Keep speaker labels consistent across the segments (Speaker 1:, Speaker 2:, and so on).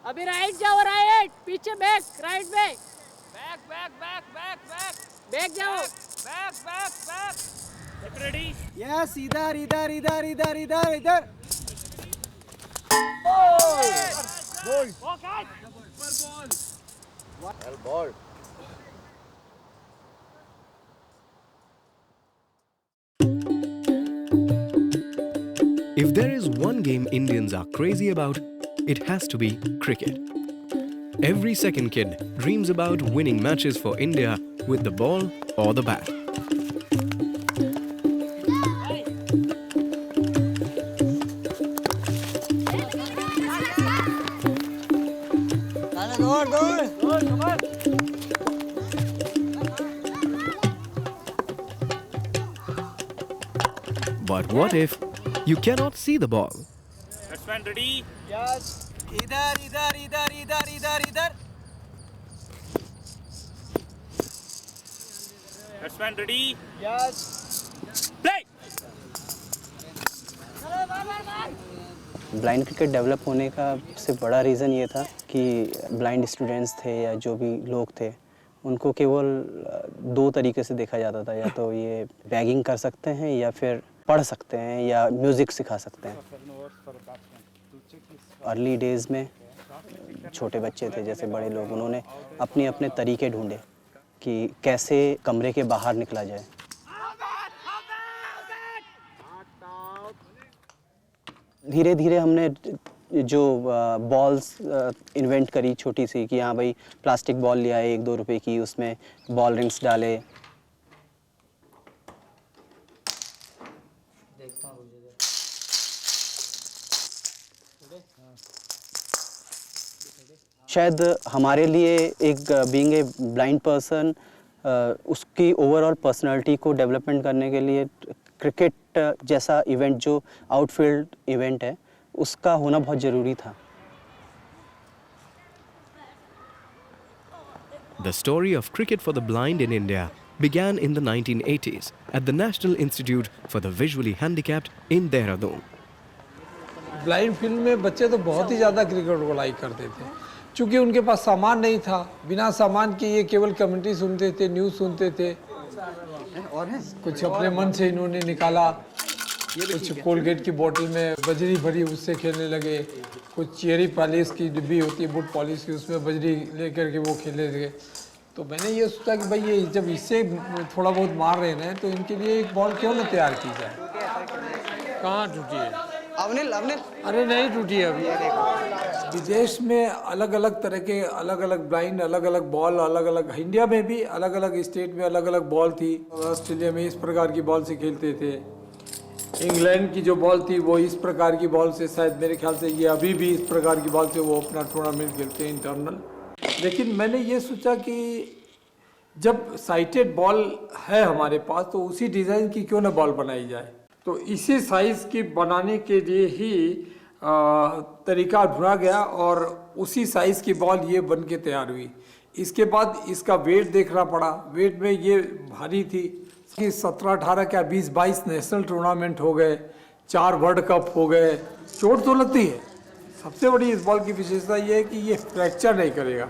Speaker 1: अभी राइट जाओ, राइट पीछे back, right back back back back back back back जाओ, back back back ready.
Speaker 2: Yes, इधर इधर इधर इधर इधर इधर।
Speaker 1: Ball
Speaker 2: ball.
Speaker 3: If there is one game Indians are crazy about, it has to be cricket. Every second kid dreams about winning matches for India with the ball or the bat. But what if you cannot see the ball?
Speaker 1: Batsman ready.
Speaker 2: Yes, इधर इधर इधर इधर इधर इधर।
Speaker 1: Batsman ready.
Speaker 2: Yes,
Speaker 1: play.
Speaker 4: Blind cricket develop होने का सबसे बड़ा रीज़न ये था कि ब्लाइंड स्टूडेंट्स थे या जो भी लोग थे उनको केवल दो तरीके से देखा जाता था, या तो ये बैगिंग कर सकते हैं या फिर पढ़ सकते हैं या म्यूज़िक सिखा सकते हैं। अर्ली डेज़ में छोटे बच्चे थे जैसे बड़े लोग, उन्होंने अपने अपने तरीके ढूंढे कि कैसे कमरे के बाहर निकला जाए। धीरे धीरे हमने जो बॉल्स इन्वेंट करी छोटी सी, कि हाँ भाई प्लास्टिक बॉल लिया है 1-2 रुपए की, उसमें बॉल रिंग्स डाले। शायद हमारे लिए एक बीइंग ए ब्लाइंड पर्सन उसकी ओवरऑल पर्सनालिटी को डेवलपमेंट करने के लिए क्रिकेट जैसा इवेंट जो आउटफील्ड इवेंट है उसका होना बहुत ज़रूरी था।
Speaker 3: The story of cricket for the blind in India began in the 1980s at the National Institute for the Visually Handicapped in Dehradun.
Speaker 5: Blind field में बच्चे तो बहुत ही ज़्यादा क्रिकेट को लाइक करते थे, क्योंकि उनके पास सामान नहीं था। बिना सामान के ये केवल कमेंट्री सुनते थे, न्यूज़ सुनते थे, और कुछ अपने मन से इन्होंने निकाला। कुछ कोलगेट की बोतल में बजरी भरी उससे खेलने लगे, कुछ चेरी पॉलिश की डिब्बी होती है वुड पॉलिश की, उसमें बजरी लेकर के वो खेलने लगे। तो मैंने ये सोचा कि भाई ये जब इससे थोड़ा बहुत मार रहे हैं तो इनके लिए एक बॉल क्यों ना तैयार की जाए। कहाँ टूटी है?
Speaker 4: अवनिल
Speaker 5: अरे नहीं टूटी है अभी। विदेश में अलग अलग तरह के अलग अलग ब्लाइंड, अलग अलग बॉल, अलग अलग, इंडिया में भी अलग अलग स्टेट में अलग अलग बॉल थी। ऑस्ट्रेलिया में इस प्रकार की बॉल से खेलते थे, इंग्लैंड की जो बॉल थी वो इस प्रकार की बॉल से, शायद मेरे ख्याल से ये अभी भी इस प्रकार की बॉल से वो अपना टूर्नामेंट खेलते हैं इंटरनल। लेकिन मैंने ये सोचा कि जब साइटेड बॉल है हमारे पास तो उसी डिज़ाइन की क्यों ना बॉल बनाई जाए। तो इसी साइज़ की बनाने के लिए ही तरीका ढूंढा गया और उसी साइज़ की बॉल ये बन के तैयार हुई। इसके बाद इसका वेट देखना पड़ा। वेट में ये भारी थी कि 17-18 क्या 20-22 नेशनल टूर्नामेंट हो गए, 4 वर्ल्ड कप हो गए। चोट तो लगती है। सबसे बड़ी इस बॉल की विशेषता ये है कि ये फ्रैक्चर नहीं करेगा।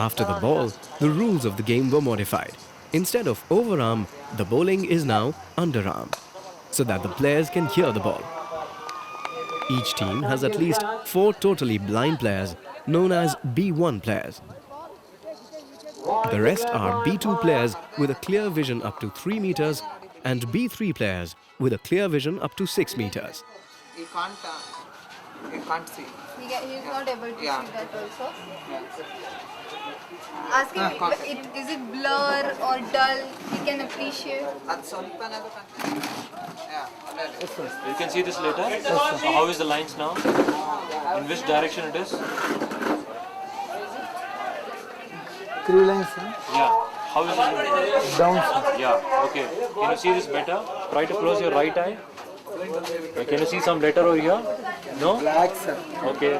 Speaker 3: After the ball, the rules of the game were modified. Instead of overarm, the bowling is now underarm, so that the players can hear the ball. Each team has at least 4 totally blind players, known as B1 players. The rest are B2 players with a clear vision up to 3 meters and B3 players with a clear vision up to 6 meters.
Speaker 6: He can't see.
Speaker 7: He is not able to see that also. Ask him, is it blur or dull? He can appreciate.
Speaker 8: You can see this later. So how is the lines now? In which direction it is?
Speaker 5: 3 lines, huh?
Speaker 8: Yeah. How is it?
Speaker 5: Down, sir.
Speaker 8: Yeah. Okay. Can you see this better? Try to close your right eye. Can you see some letter over here? No?
Speaker 5: Black, sir.
Speaker 8: Okay.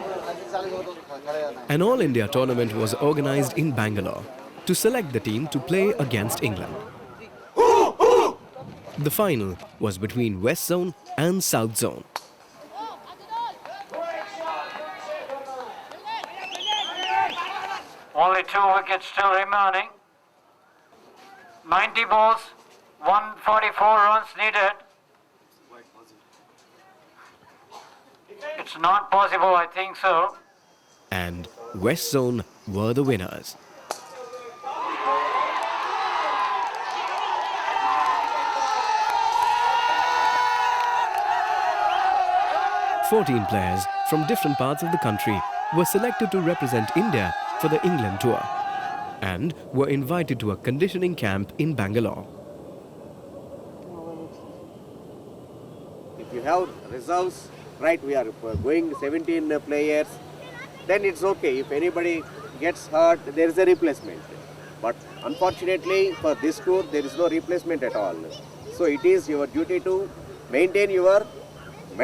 Speaker 3: An All India tournament was organized in Bangalore to select the team to play against England. The final was between West Zone and South Zone.
Speaker 9: Only 2 wickets still remaining. 90 balls, 144 runs needed. It's not possible, I think so.
Speaker 3: And West Zone were the winners. "14 players from different parts of the country were selected to represent India for the England tour and were invited to a conditioning camp in Bangalore.
Speaker 10: If you have reserves, right, we are going 17 players, then it's okay. If anybody gets hurt, there is a replacement. But unfortunately, for this tour, there is no replacement at all. So it is your duty to maintain your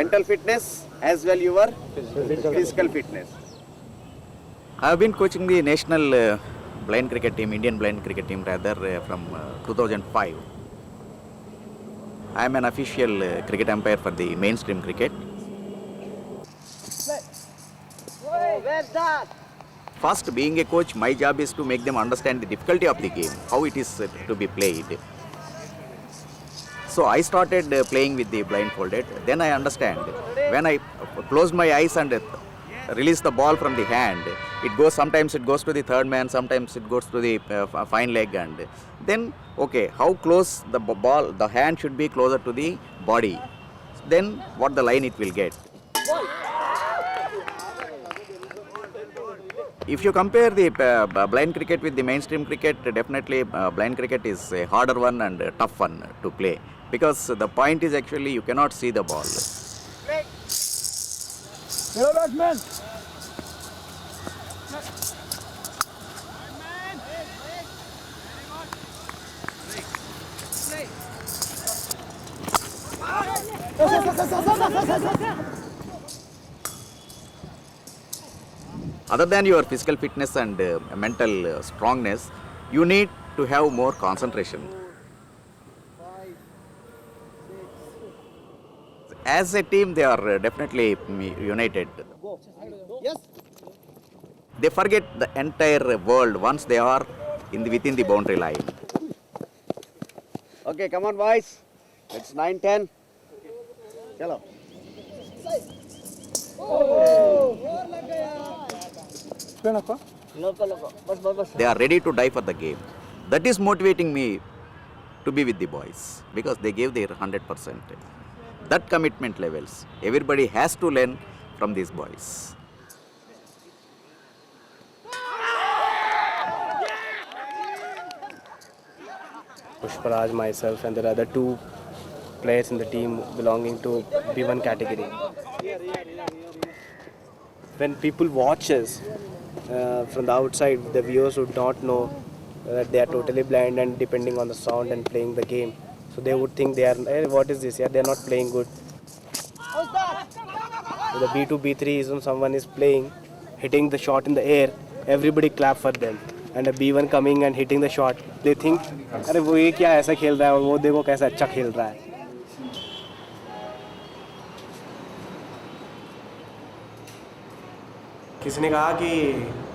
Speaker 10: mental fitness as well your physical fitness.
Speaker 11: I have been coaching the national blind cricket team, Indian blind cricket team rather, from 2005. I am an official cricket umpire for the mainstream cricket. First, being a coach, my job is to make them understand the difficulty of the game, how it is to be played. So I started playing with the blindfolded. Then I understand. When I close my eyes and release the ball from the hand, sometimes it goes to the third man, sometimes it goes to the fine leg, and then okay, how close the hand should be closer to the body, then what the line it will get. If you compare the blind cricket with the mainstream cricket, definitely blind cricket is a harder one and a tough one to play, because the point is actually you cannot see the ball.
Speaker 1: Hello, batsman.
Speaker 11: Other than your physical fitness and mental strongness, you need to have more concentration. As a team, they are definitely united.
Speaker 10: Yes.
Speaker 11: They forget the entire world once they are within the boundary line.
Speaker 10: Okay, come on, boys. It's 9-10. Hello.
Speaker 11: They are ready to die for the game. That is motivating me to be with the boys, because they gave their 100%. That commitment levels, everybody has to learn from these boys.
Speaker 4: Pushparaj, myself, and there are other 2 players in the team belonging to B1 category. When people watch us from the outside, the viewers would not know that they are totally blind and depending on the sound and playing the game. So they would think they are, hey, what is this? Yeah, they are not playing good. So the B2, B3 is when someone is playing, hitting the shot in the air, everybody clap for them. And a B1 coming and hitting the shot, they think, अरे वो ये क्या ऐसा खेल रहा है और वो देखो कैसा अच्छा खेल रहा है. किसी ने कहा कि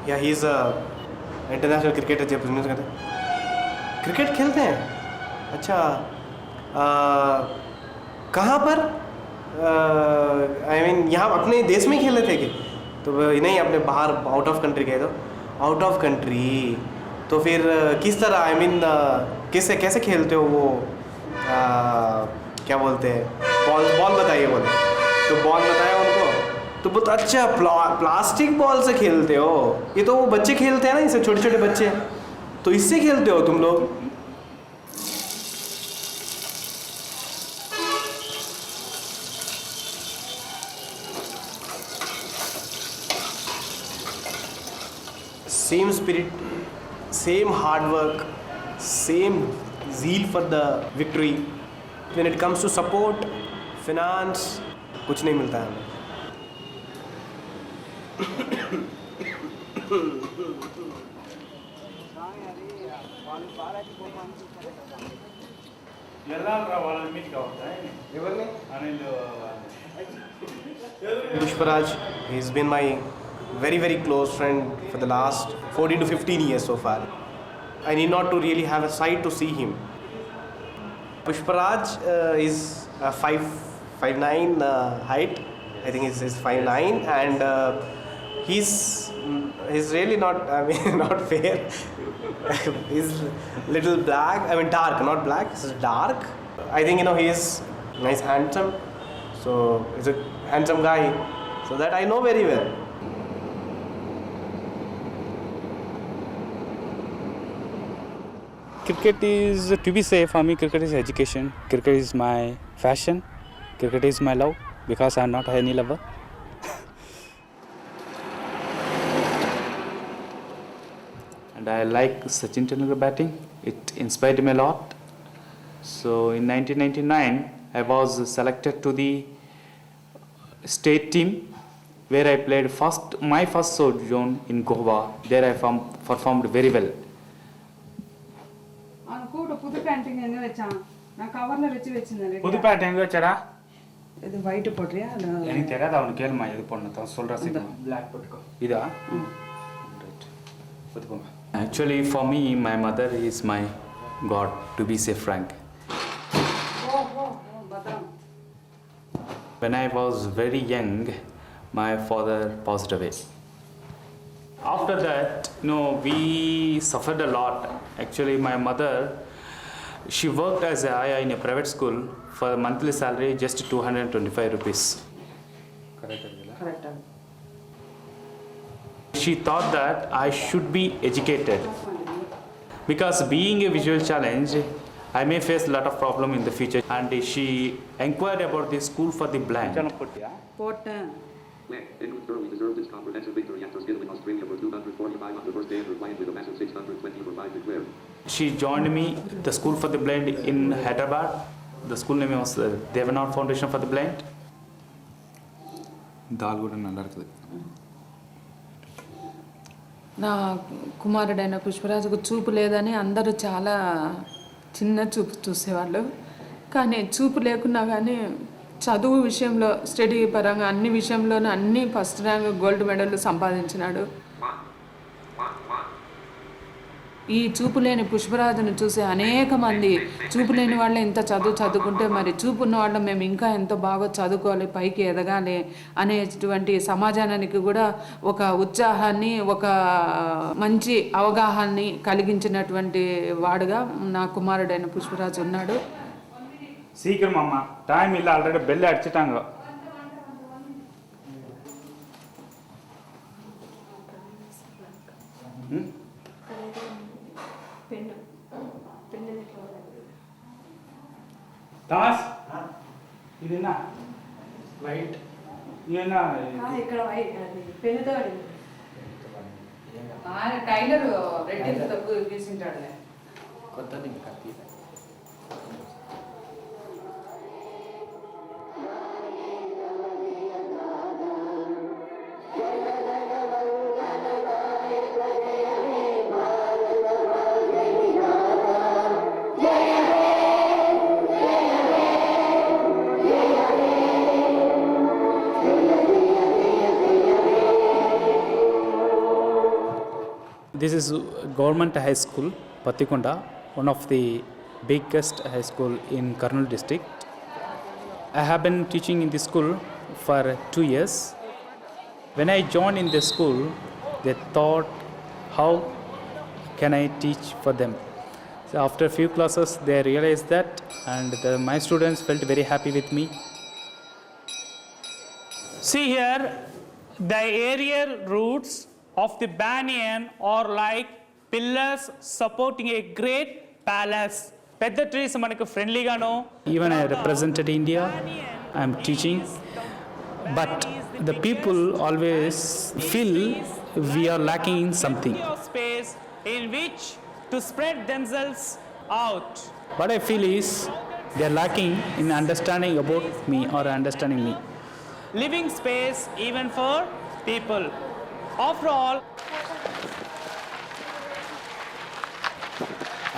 Speaker 4: या ही इज़ इंटरनेशनल क्रिकेटर जब बिजनेस करते हैं, क्रिकेट खेलते हैं, अच्छा कहाँ पर, आई मीन यहाँ अपने देश में खेले थे कि, तो नहीं अपने बाहर आउट ऑफ कंट्री गए, तो आउट ऑफ कंट्री, तो फिर किस तरह, आई मीन कैसे खेलते हो वो, क्या बोलते हैं, बॉल बताइए बोले, तो बॉल बताया उनको, तो बोलते अच्छा प्लास्टिक बॉल से खेलते हो, ये तो वो बच्चे खेलते हैं ना, इससे छोटे छोटे बच्चे, तो इससे खेलते हो तुम लोग. Same spirit, same hard work, same zeal for the victory. When it comes to support, finance, कुछ नहीं मिलता है हमें. Pushparaj, he's been my
Speaker 2: very close friend for the last 14 to 15 years so far. I need not to really have a sight to see him. Pushparaj is 5'9" height. I think he's 5'9", and he's really not, I mean, not fair. He's little black, I mean dark, not black, he's dark. I think, he is nice, handsome. So he's a handsome guy. So that I know very well.
Speaker 12: Cricket is, to be safe for me, cricket is education. Cricket is my fashion. Cricket is my love, because I am not any lover. And I like Sachin Tendulkar batting. It inspired me a lot. So in 1999, I was selected to the state team, where I played my first sojourn in Goa. There I performed very well.
Speaker 13: புது banding எங்க வெச்சான் நான் கவர்ல வெச்சிருந்தேன்
Speaker 12: புது pant எங்க வச்சடா
Speaker 13: இது white போடுறியா
Speaker 12: எனக்கு தெரியாது அவனுக்கு கேளுமா இது பண்ணத சொல்றா சீக்கிரம்
Speaker 13: black போட்டுக்கோ
Speaker 12: இதா ரைட் போடுங்க Actually for me my mother is my god, to be say frank. When I was very young, my father passed away. After that, we suffered a lot. Actually, my mother, she worked as a Aya in a private school for a monthly salary just 225 rupees.
Speaker 13: Correct.
Speaker 12: She thought that I should be educated, because being a visual challenge, I may face a lot of problem in the future. And she inquired about the school for the blind.
Speaker 13: போட்டேன்
Speaker 14: We deserved this comprehensive victory after skidding Australia for 245 on the first day and replying with a massive 620 for 5 declared.
Speaker 12: She joined me the school for the blind in Hyderabad. The school name was Devanand Foundation for the Blind. Dal kuda nalla irukku.
Speaker 13: నా కుమారుడైన పుష్పరాజుకు చూపు లేదని అందరూ చాలా చిన్న చూపు చూసేవాళ్ళు. కానీ చూపు లేకున్నా కానీ చదువు విషయంలో స్టడీ పరంగా అన్ని విషయంలోనూ అన్ని ఫస్ట్ ర్యాంక్ గోల్డ్ మెడల్ సంపాదించినాడు. ఈ చూపు లేని పుష్పరాజును చూసే అనేక మంది చూపు లేని వాళ్ళు ఇంత చదువుకుంటే మరి చూపు ఉన్న వాళ్ళు మేము ఇంకా ఎంతో బాగా చదువుకోవాలి, పైకి ఎదగాలి అనేటువంటి సమాజానికి కూడా ఒక ఉత్సాహాన్ని, ఒక మంచి అవగాహనని కలిగించినటువంటి వాడుగా నా కుమారుడైన పుష్పరాజు ఉన్నాడు.
Speaker 12: சீக்கிரம் அம்மா, டைம் இல்லை, ஆல்ரெடி பெல் அடிச்சிட்டாங்க. தாஸ் இது என்ன லைட் இது என்ன
Speaker 13: ఇక్కడ పెన్నుతో టైలర్ రెడ్డి తప్పు గీసింటాడులే
Speaker 12: కొత్త నీకు కత్తి. This is Government High School, Patikonda, one of the biggest high school in Kurnool district. I have been teaching in this school for 2 years. When I joined in the school, they thought, how can I teach for them? So after a few classes, they realized that, and my students felt very happy with me.
Speaker 15: See here, the aerial roots of the banyan are like pillars supporting a great palace. Pedda trees manaku friendly gano.
Speaker 12: Even I represented India, I am teaching, but the people always feel we are lacking in something.
Speaker 15: Space in which to spread themselves out.
Speaker 12: What I feel is they are lacking in understanding about me or understanding me.
Speaker 15: Living space even for people. After all,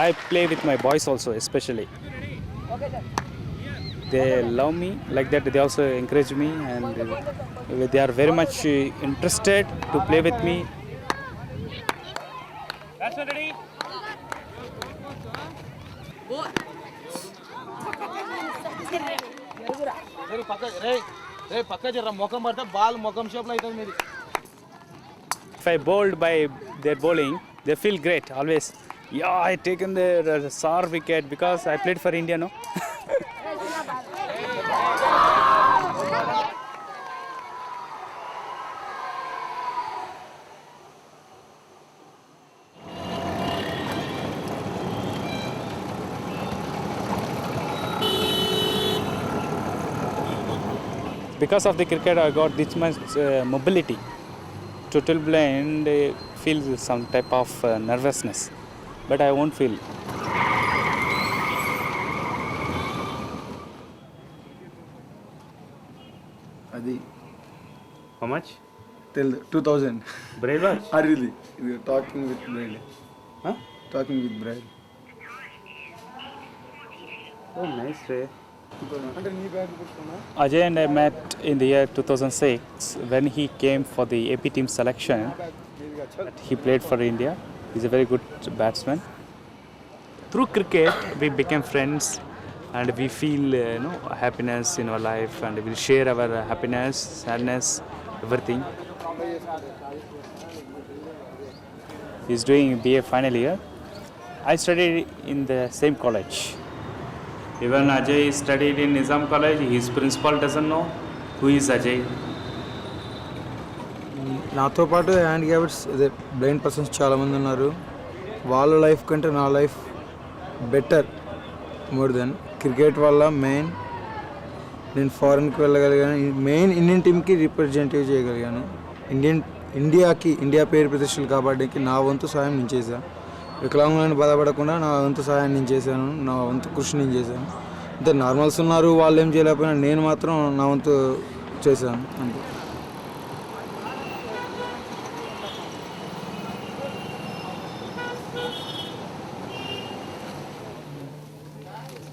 Speaker 12: I play with my boys also, especially. they love me like that. They also encourage me, and they are very much interested to play with me.
Speaker 15: That's ready.
Speaker 12: If I bowled by their bowling, they feel great always. Yeah, I taken the SAR wicket because I played for India, no? Because of the cricket, I got this much mobility. Total blind feels some type of nervousness, but I won't feel.
Speaker 16: Adi.
Speaker 12: How much?
Speaker 16: Till 2000.
Speaker 12: Braille watch?
Speaker 16: Really? We are talking with Braille.
Speaker 12: Huh?
Speaker 16: Talking with Braille.
Speaker 12: Oh, nice, Ray. Ajay and I met in the year 2006 when he came for the AP team selection. He played for India. He's a very good batsman. Through cricket, we became friends, and we feel happiness in our life, and we share our happiness, sadness, everything. He's doing BA final year. I studied in the same college. Even Ajay studied in Nizam College. His principal doesn't know who is Ajay.
Speaker 16: నాతో పాటు handicappeds అదే blind persons చాలామంది ఉన్నారు. వాళ్ళ life కంటే నా life better more than cricket వల్ల main నేను ఫారెన్కి వెళ్ళగలిగాను. మెయిన్ ఇండియన్ టీమ్కి రిప్రజెంటేటివ్ చేయగలిగాను. ఇండియా పేరు ప్రతిష్టలు కాపాడడానికి నా వంతు సాయం నేను చేశాను. వికలాంగులను బాధపడకుండా నా వంతు సహాయం నేను చేశాను. నా వంతు కృషి నేను చేశాను. అంటే నార్మల్స్ ఉన్నారు, వాళ్ళు ఏం చేయలేకపోయినా నేను మాత్రం నా వంతు చేశాను అంతే.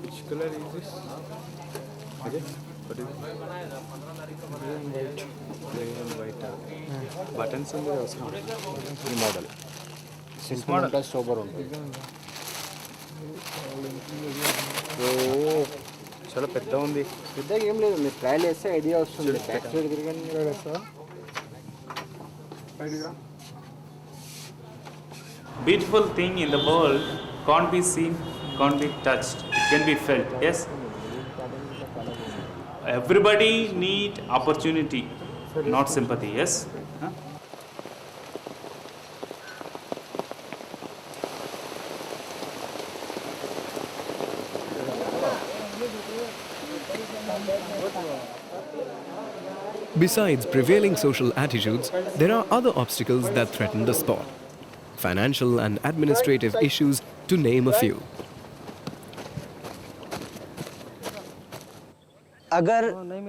Speaker 12: Which color is this? Okay. What is it? Grey and white. Buttons on the model. This model sober ఉంటుంది. చాలా పెద్ద ఉంది.
Speaker 4: పెద్దగా ఏం లేదు, మీరు ట్రయల్ చేస్తే ఐడియా వస్తుంది. బ్యాక్ సైడ్ తిరగని మీరు వేస్తారా?
Speaker 12: Beautiful thing in the world can't be seen, can't be touched. It can be felt. Yes. Everybody need opportunity, not sympathy. Yes. Huh?
Speaker 3: Besides prevailing social attitudes, there are other obstacles that threaten the sport. Financial and administrative issues, to name a few.
Speaker 4: अगर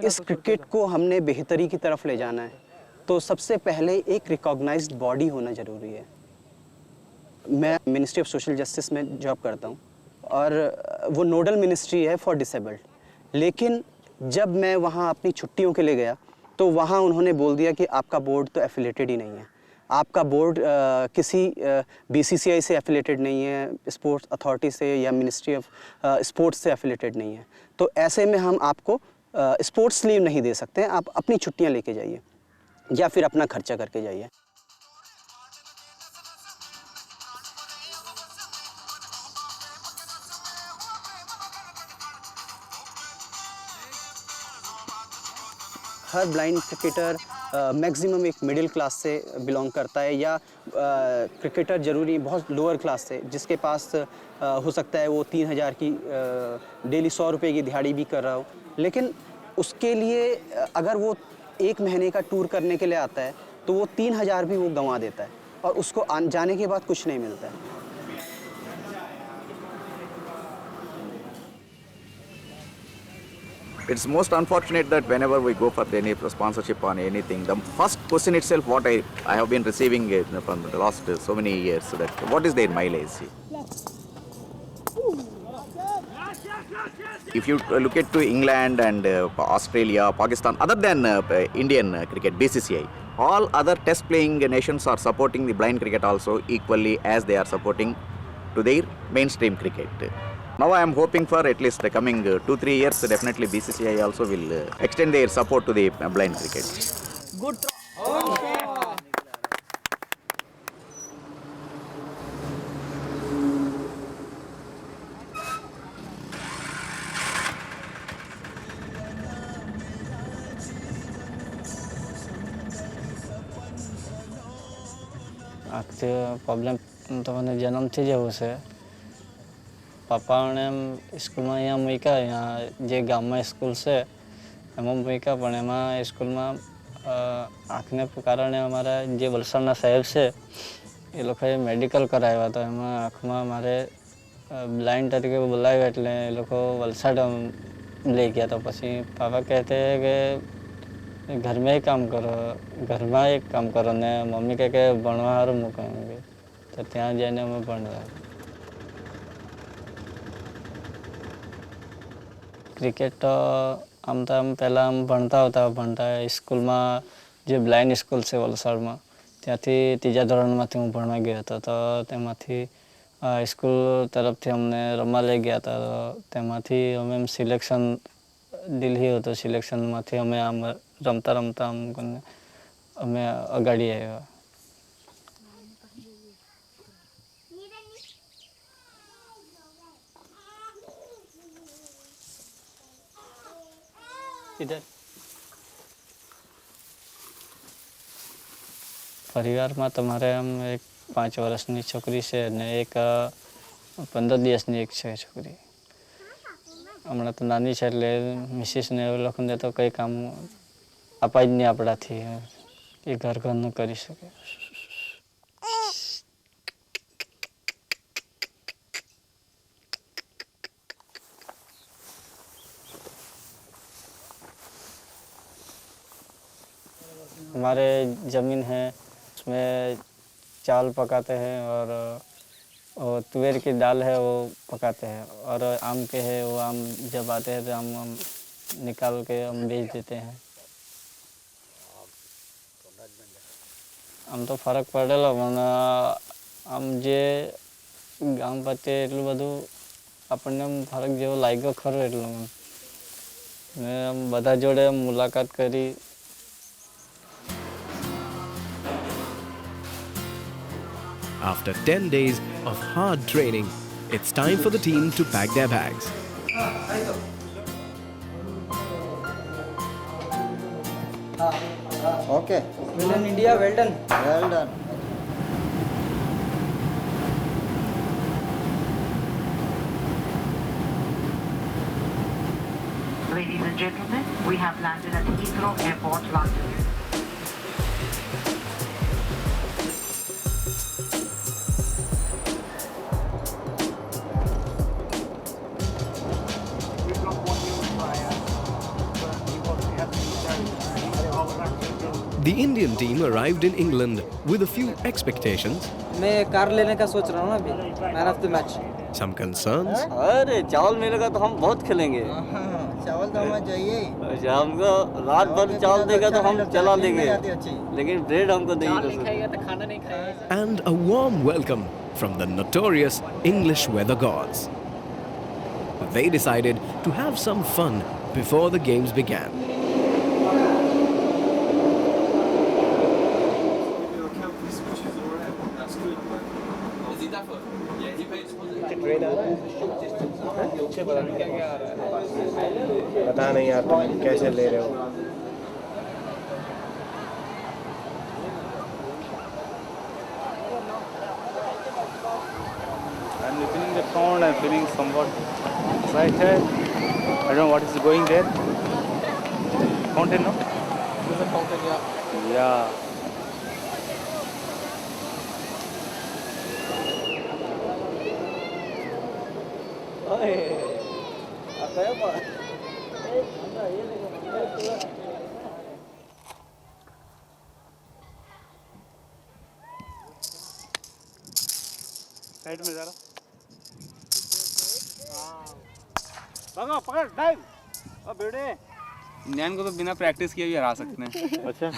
Speaker 4: इस cricket को हमने बेहतरी की तरफ ले जाना है तो सबसे पहले एक रिकॉग्नाइज्ड बॉडी होना ज़रूरी है। मैं मिनिस्ट्री ऑफ सोशल जस्टिस में जॉब करता हूँ और वो नोडल मिनिस्ट्री है फॉर डिसेबल्ड, लेकिन जब मैं वहाँ अपनी छुट्टियों के लिए गया तो वहाँ उन्होंने बोल दिया कि आपका बोर्ड तो एफिलेटेड ही नहीं है, आपका बोर्ड किसी बीसीसीआई से एफिलेटेड नहीं है, स्पोर्ट्स अथॉरिटी से या मिनिस्ट्री ऑफ स्पोर्ट्स से एफिलेटेड नहीं है, तो ऐसे में हम आपको स्पोर्ट्स लीव नहीं दे सकते हैं, आप अपनी छुट्टियां लेके जाइए या फिर अपना खर्चा करके जाइए। हर ब्लाइंड क्रिकेटर मैक्सिमम एक मिडिल क्लास से बिलोंग करता है या क्रिकेटर ज़रूरी बहुत लोअर क्लास से, जिसके पास हो सकता है वो 3000 की डेली 100 रुपये की दिहाड़ी भी कर रहा हो, लेकिन उसके लिए अगर वो एक महीने का टूर करने के लिए आता है तो वो 3000 भी वो गंवा देता है और उसको जाने के बाद कुछ नहीं मिलता है।
Speaker 11: It's most unfortunate that whenever we go for any sponsorship on anything, the first question itself what I have been receiving from the last so many years, so that what is their mileage? If you look at to England and Australia, Pakistan, other than Indian cricket, BCCI, all other test playing nations are supporting the blind cricket also equally as they are supporting to their mainstream cricket. Now I am hoping for at least the coming 2-3 years, definitely BCCI also will extend their support to the blind cricket.
Speaker 1: Good.
Speaker 4: આંખથી problem તો મને જન્મથી જ એવું છે પપ્પાઓને એમ સ્કૂલમાં અહીંયા મૂક્યા અહીંયા જે ગામમાં સ્કૂલ છે એમાં મૂક્યા પણ એમાં સ્કૂલમાં આંખને કારણે અમારા જે વલસાડના સાહેબ છે એ લોકોએ મેડિકલ કરાવ્યા હતા એમાં આંખમાં મારે બ્લાઇન્ડ તરીકે બોલાવ્યા એટલે એ લોકો વલસાડ લઈ ગયા તો પછી પાપા કહેતે કે घर में ही काम करो घर में एक काम करो ने मम्मी कहे के भणवा हारू मूको तो त्या जाने मैं भणवा क्रिकेट तो आम पहला आम भणता स्कूल में जो ब्लाइंड स्कूल से वलसाड में त्याथी तीजा धोरण में हूँ भणवा गयो हतो तो तेमांथी स्कूल तरफ अमने रमवा लई गया था तेमांथी अमे सिलेक्शन दिल्ही होतो सिलेक्शन में अमे आम रमता रमता अमे अगाड़ी आया इधर परिवार में तमारे हम एक 5 वर्षनी छोकरी से ने एक 15 दिवसनी एक छे छोकरी हमणां तो नानी है એટલે મિસિસ ને એ લોકોને તો કંઈ કામ અપાય જ નહીં આપણાથી એ ઘરનું કરી શકે हमारे ज़मीन है उसमें चावल पकाते हैं और तुअर की दाल है वो पकाते हैं और आम के है वो आम जब आते हैं तो हम निकाल के हम बेच देते हैं આમ તો ફરક પડેલો પણ આમ જે ગામ પ્રત્યે એટલું બધું આપણને ફરક જેવો લાગ્યો ખરો એટલું ને આમ બધા જોડે મુલાકાત કરી
Speaker 3: After 10 days of hard training, it's time for the team to pack their bags.
Speaker 17: Okay. Well done, India. Well done. Well done.
Speaker 9: Ladies and gentlemen, we have landed at Heathrow Airport, London.
Speaker 3: The Indian team arrived in England with a few expectations,
Speaker 17: मैं car लेने का सोच रहा हूँ अभी man of the match
Speaker 3: some concerns,
Speaker 18: अरे चावल मिलेगा तो हम बहुत खेलेंगे
Speaker 17: चावल तो हमें चाहिए
Speaker 18: अच्छा हमको रात भर चावल देगा तो हम चला लेंगे लेकिन ब्रेड हमको नहीं कर सकते
Speaker 3: and a warm welcome from the notorious English weather gods. They decided to have some fun before the games began.
Speaker 2: पता नहीं यार तुम कैसे ले रहे हो
Speaker 12: I'm feeling the sound, I'm feeling somewhat excited. I don't know what is going there. Fountain, no?
Speaker 6: There's a fountain, yeah.
Speaker 12: Yeah. Side में जरा
Speaker 6: पकड़ डाइव। अब बेड़े
Speaker 19: इंडियन को तो बिना प्रैक्टिस किए भी हरा सकते हैं।
Speaker 6: अच्छा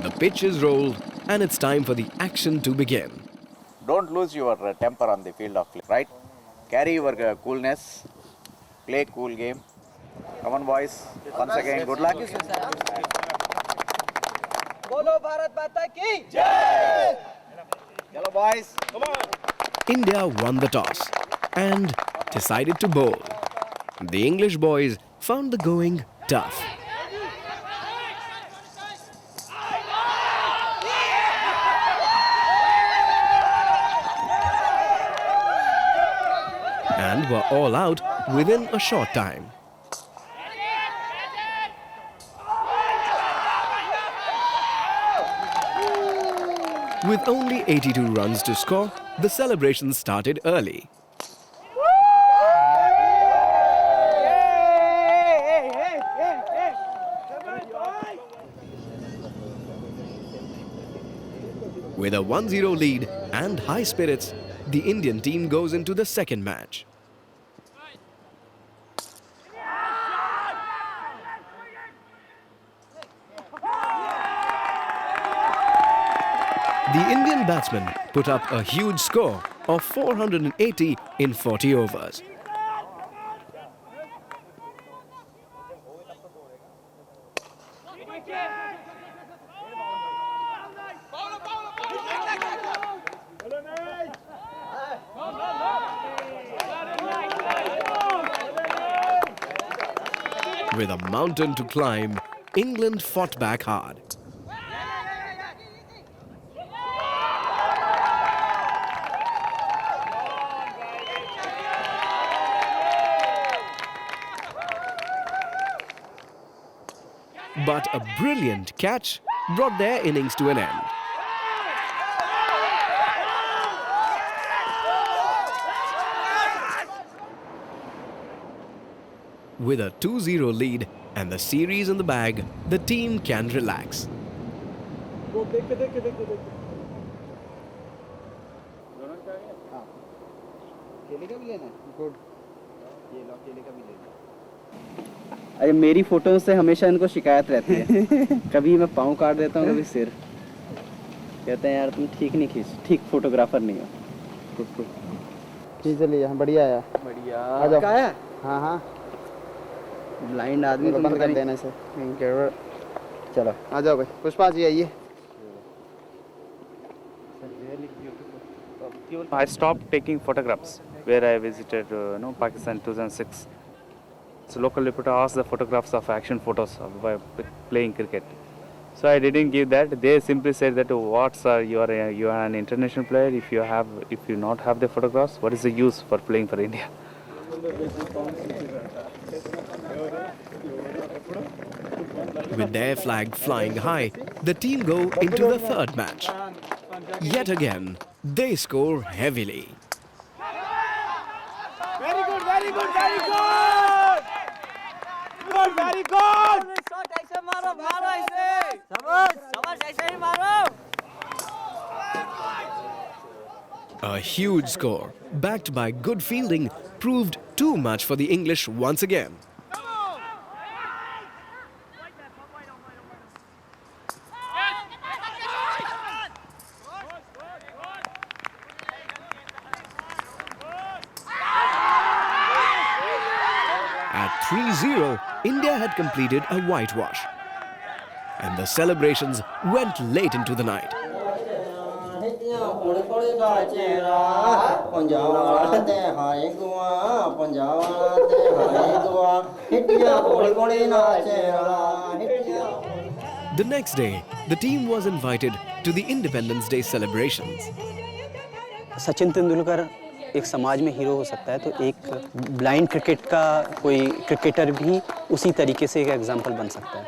Speaker 3: The pitch is rolled and it's time for the action to begin.
Speaker 11: Don't lose your temper on the field of play, right? Carry your coolness, play cool game. Come on boys, once again good luck.
Speaker 17: बोलो भारत माता की जय।
Speaker 11: Hello boys.
Speaker 6: Come on.
Speaker 3: India won the toss and decided to bowl. The English boys found the going tough. And were all out within a short time. With only 82 runs to score, the celebrations started early. With a 1-0 lead and high spirits, the Indian team goes into the second match. The Indian batsmen put up a huge score of 480 in 40 overs. With a mountain to climb, England fought back hard. But a brilliant catch brought their innings to an end. With a 2-0 lead and the series in the bag, the team can relax.
Speaker 4: अरे मेरी photo से हमेशा इनको शिकायत रहती है। कभी मैं पाँव काट देता हूँ, कभी सिर। कहते हैं यार तुम ठीक फोटोग्राफर नहीं हो।
Speaker 17: खींच लिया, बढ़िया आया।
Speaker 4: बढ़िया।
Speaker 17: आ जाओ।
Speaker 4: आया?
Speaker 17: हाँ हाँ।
Speaker 4: ब्लाइंड आदमी
Speaker 17: तो बंद कर देने से।
Speaker 4: चलो
Speaker 17: आ जाओ भाई। पुष्पा जी आइए।
Speaker 12: I stopped taking photographs where I visited Pakistan in 2006. So local reporter asked the photographs of action photos of playing cricket. So I didn't give that. They simply said that you are an international player. If you not have the photographs, what is the use for playing for India?
Speaker 3: With their flag flying high, the team go into the third match. Yet again, they score heavily.
Speaker 6: Very good, very good, very good. Good, very good.
Speaker 17: ऐसे मारो, मारो ऐसे। शाबाश, ऐसे ही मारो।
Speaker 3: A huge score, backed by good fielding, proved too much for the English once again. At 3-0, India had completed a whitewash. And the celebrations went late into the night. The next day, the team was invited to the Independence Day celebrations.
Speaker 4: Sachin Tendulkar एक समाज में hero हो सकता है, तो एक blind cricket का कोई क्रिकेटर भी उसी तरीके से एक एग्जाम्पल बन सकता है।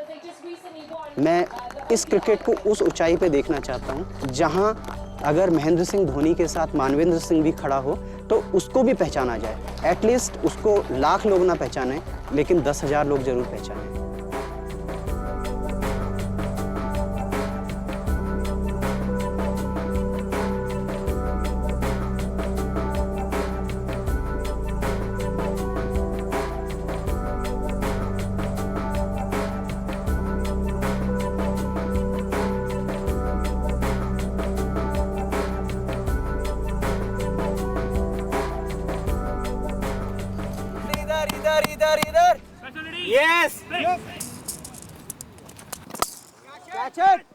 Speaker 4: मैं इस क्रिकेट को उस ऊंचाई पे देखना चाहता हूँ जहाँ अगर महेंद्र सिंह धोनी के साथ मानवेंद्र सिंह भी खड़ा हो तो उसको भी पहचाना जाए। एटलीस्ट उसको लाख लोग ना पहचाने, लेकिन 10,000 लोग जरूर पहचाने।
Speaker 6: Yes. Catch it.